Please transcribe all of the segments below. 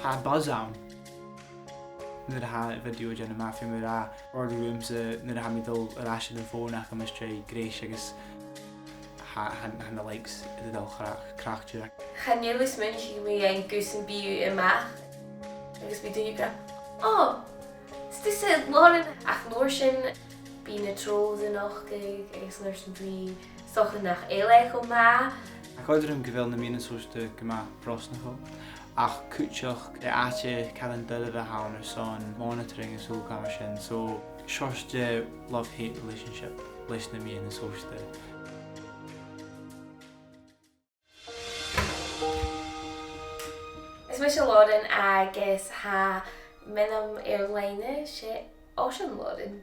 ha buzz am. Nid ha fideo dyn yma ffyn mwyd a o'r rooms nid ha mi ddol yr asyn yn ffôn ac am ysgrau greis agos han y likes y ddol crach dyn. Chanelus mynd i mi ein gwrs yn byw yma. Agos mi dwi'n gra, sdi sydd Lauren ac nôr sy'n byn y trodd yn och agos nôr sy'n dwi soch yn ach eilech o ma. Ac oedd rhywun gyfel na mi'n sŵs dy gyma bros na chw. Ach cwtioch e ati cael yn dylid y hawn yr son monitoring y sŵl gamar sy'n. So, siors dy love-hate relationship leis na mi'n sŵs dy. Ys mae eisiau Lauren agos ha mynd am Air-loidhne se ocean Lauren.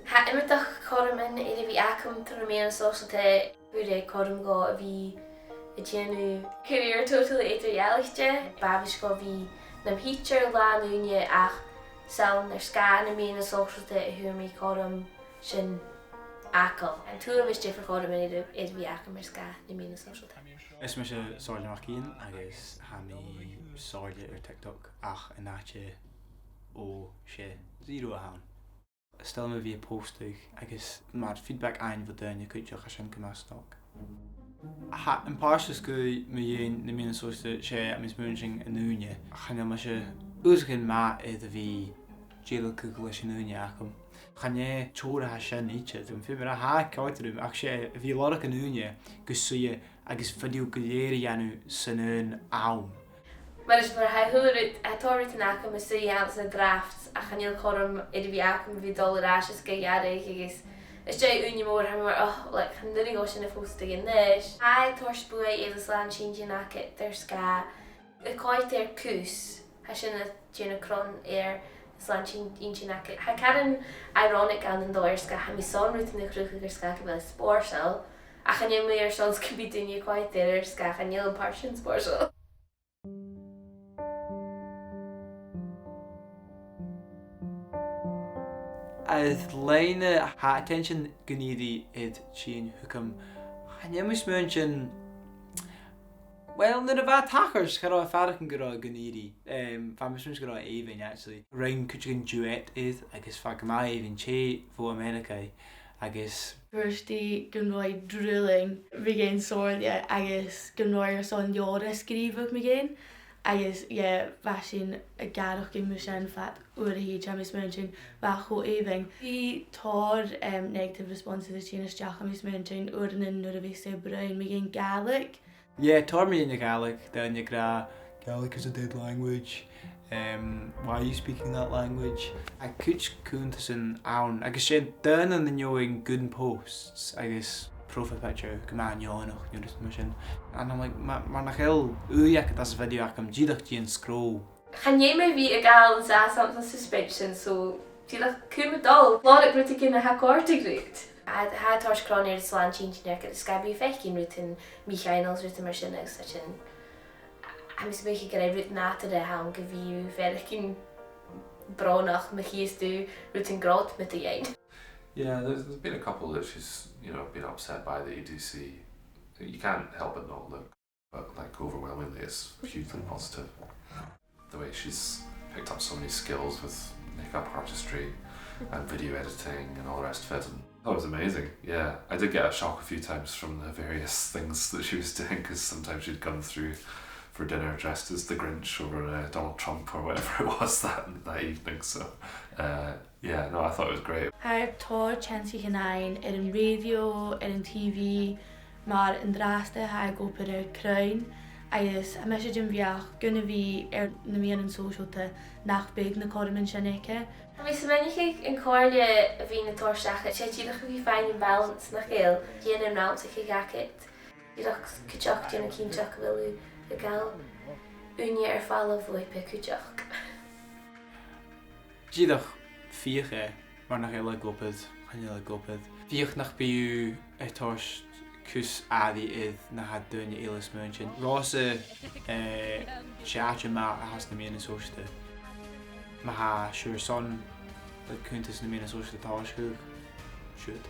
Ha ymwydach corym yn iddi fi acwm trwy'n mi'n sŵs dy. Bwyd corym go a fi y genw career total eidrialigde. Babys go fi nam hitcher lan unje ach sawn er sgan yn mi'n social dy hwyr mi corym sy'n acol. En tŵr am ysdi ffyr corym yn iddi fi acwm er sgan yn mi'n social dy. Ys mae eisiau sordio mach un agos ha mi sordio ar TikTok ach yn atje o se zero a hawn. Stel me fi postug agos mae'r feedback ein fod yn y cwtioch a sy'n gymasnog. Ha yn parsys gwy mi un na mi'n sŵs dy se am ysmwnsing yn unje. Chan yma se wsgyn ma iddo fi gelo cwgl sy'n unje acwm. Chan e tŵr a sy'n eithaf. Dwi'n ffyn a ha cael ac se fi lorach yn unje gyswy agos fyddiw gyda'r ianw sy'n yn awn. Maar is maar hij hoort het hoort te naken met zijn Jaanse drafts. Ach en heel korm iddi fi acwm fi dol yr asjes gydarig agos. Ys jai unje mor ham maar like han dyrig os yn y ffwstig yn nes. Hai tors bwy efo slan changing naket der ska. Y coet er cws. Ha sy'n y gyn y cron slan changing naket. Ha carin ironic an yn doer ska. Ha mi son rwyt yn y chrwch ag ska gyda sporsel. Ach yn ymwy ar sons cybyd yn y coet er ska. Han yl yn parsion sporsel. Oedd leine ha attention gyniddi id chi'n hwcym. Han ym ysmwnsyn wel, nid y fa tachers gyda ffarach yn gyda gyniddi. Fa ysmwnsyn gyda Eifyn, actually. Rhain cwtio'n duet id, agos fa gyma Eifyn che fo America. Agos First di gynroi drilling fi gen sordia agos gynroi son diora skrifwch mi gen. Agos, fasyn y garwch gyn mwy sy'n ffat o'r hyd am ysmwnsyn fach o Eifyn. Fi tor negative responses chi'n ysdiach am ysmwnsyn o'r yn o'r efeisio brain mi gen Gaelic. tor mi yn y Gaelic, then you gra Gaelic is a dead language. Why are you speaking that language? I cwtch cwnt yn awn. Agos sy'n dyn yn ynioing good posts. Agos profile picture gyma nio'n o'ch nio'n ysmwnsyn. And I'm like, ma'n achel uiach at as fideo ac am gydach ti'n scroll. Chan ie mae fi y gael yn sa something suspension, so gydach cwm y dol. Lod ag rwyt yn y hagordig rwyt. Ha tors cron i'r slan changing neck at ysgabi fechgyn rwyt yn Michael's rwyt yn myrsynnig such yn am ysbych i gyda'i rwyt nat ydy hawn gyfi ferch yn bronach mae chi ysdu rwyt yn grod met y ein. Yeah, there's been a couple that she's, been upset by that you do see. You can't help but not look, but like overwhelmingly it's hugely positive. The way she's picked up so many skills with makeup artistry and video editing and all the rest of it. And that was amazing, yeah. I did get a shock a few times from the various things that she was doing because sometimes she'd come through for dinner dressed as the Grinch or Donald Trump or whatever it was that evening. So I thought it was great. Haar tor chansi genain in radio, in TV, maar in draste haar go per kruin. Agos a message yn fiach gynna fi na mi yn social te nachbeg na corym yn sianeke. Mi sy'n mynd i chi yn coelio y fi yn y torsach, a ti'n chi fain yn balance na gael, dyn yn rawn sy'n chi gacet. Dydych cwtioch dyn yn cyntoch fel y gael unia ar ffal o fwy pe cwtioch. Dydych fiach maar nach heel goped, heel goped. Fiach nach bij u tors kus adi id na had dun je eles muntje. Rosse chaatje ma has na mine soorste. Ma ha sure son dat kunt is na mine soorste tals goed. Shoot.